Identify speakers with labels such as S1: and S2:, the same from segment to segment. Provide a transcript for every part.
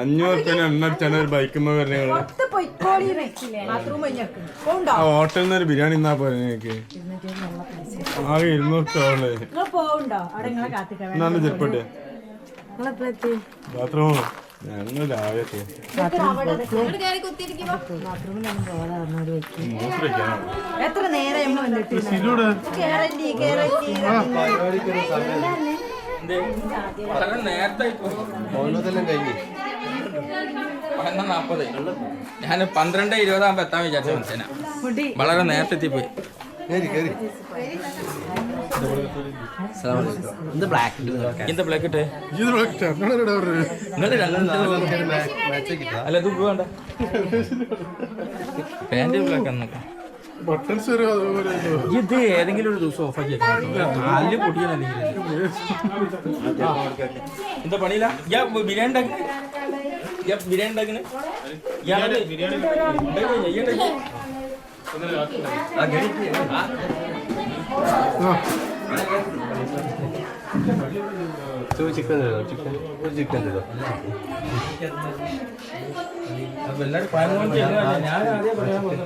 S1: 500 എണ്ണടിച്ചാണ് ഒരു ബൈക്കുമ്പോ വരുന്നത്. ഹോട്ടലിൽ നിന്ന് ഒരു ബിരിയാണി തിന്നാ പോലെ എനിക്ക് ആകെ 200 എന്നാണ് ചെരുപ്പട്ടെ ബാത്റൂമോ ഞങ്ങൾ രാവിലെ
S2: എത്ര നേരം
S3: നേരത്തെ ഞാൻ 12:20 എത്താൻ വിചാരിച്ച മനുഷ്യനാ. വളരെ നേരത്തെ എത്തിപ്പോയി. ബ്ലാക്ക് ഇട്ടേ അല്ല ഇത് വേണ്ട പാന്റ് ബ്ലാക്ക് എന്നൊക്കെ ഇത് ഏതെങ്കിലും ഒരു ദിവസം ഓഫാക്കി നാല് പൊടിയാണ്. എന്താ പണിയില്ല ബിരിയാണി ഉണ്ടാക്കിന്
S4: ചിക്കൻ
S3: ഞാൻ ആദ്യം പറയാൻ വന്നത്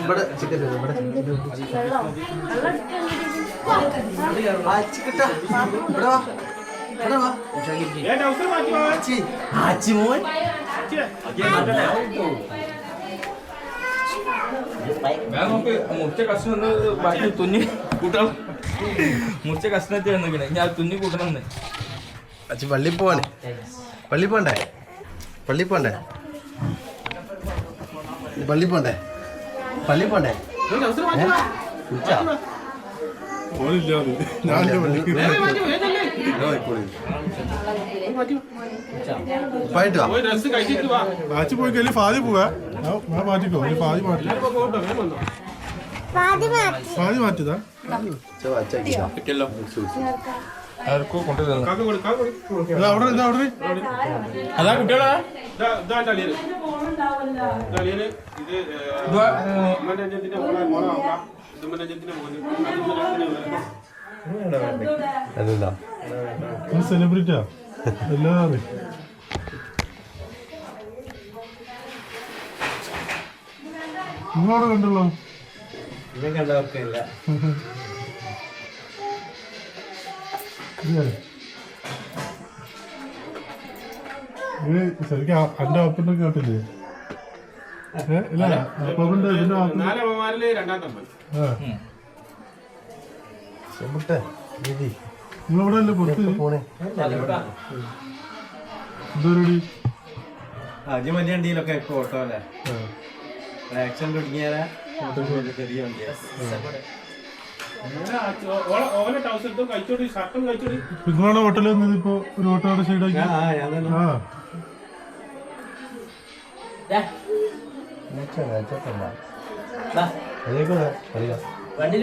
S4: ഇവിടെ ചിക്കൻ
S3: മുറിച്ച കഷ്ണം ബാക്കി തുന്നി കൂട്ടണം. മുറിച്ച കഷ്ണത്തിൽ വന്നിക്കണേ ഞാൻ തുന്നി കൂട്ടണം.
S4: പള്ളി പോവാണ്. പള്ളി പോണ്ടേ പള്ളി പോണ്ടേ പള്ളി പോണ്ടേ പള്ളി പോണ്ടേ
S1: ആച്ചി പോയി കഴിഞ്ഞാൽ ഫാദി പോവാ മാറ്റിക്കോ ഫാദി മാറ്റിയതാ
S3: കിട്ടിയല്ലോ. അതാ കുട്ടികളാ
S1: സെലിബ്രിറ്റിയാ എല്ലാവരും നിങ്ങളവിടെ കണ്ടല്ലോ.
S4: കണ്ടവർക്കില്ല
S1: ശരിക്കും എന്റെ അപ്പന്റെ കേട്ടില്ലേ? ഇല്ല അപ്പന്റെ ഇതിന്റെ നിങ്ങളവിടെ അല്ലേ പുറത്ത് എന്തോരടി
S4: ആദ്യം വലിയ വണ്ടിയിലൊക്കെ ഇപ്പൊ ഓട്ടോ അല്ലേ ആക്സിഡന്റ് ഒടുങ്ങിയാലാ ചെറിയ വണ്ടിയാ.
S1: നിങ്ങളാണ് ഹോട്ടലിൽ വന്നത് ഇപ്പൊ ഒരു ഓട്ടോയുടെ സൈഡാക്കി?
S4: വണ്ടി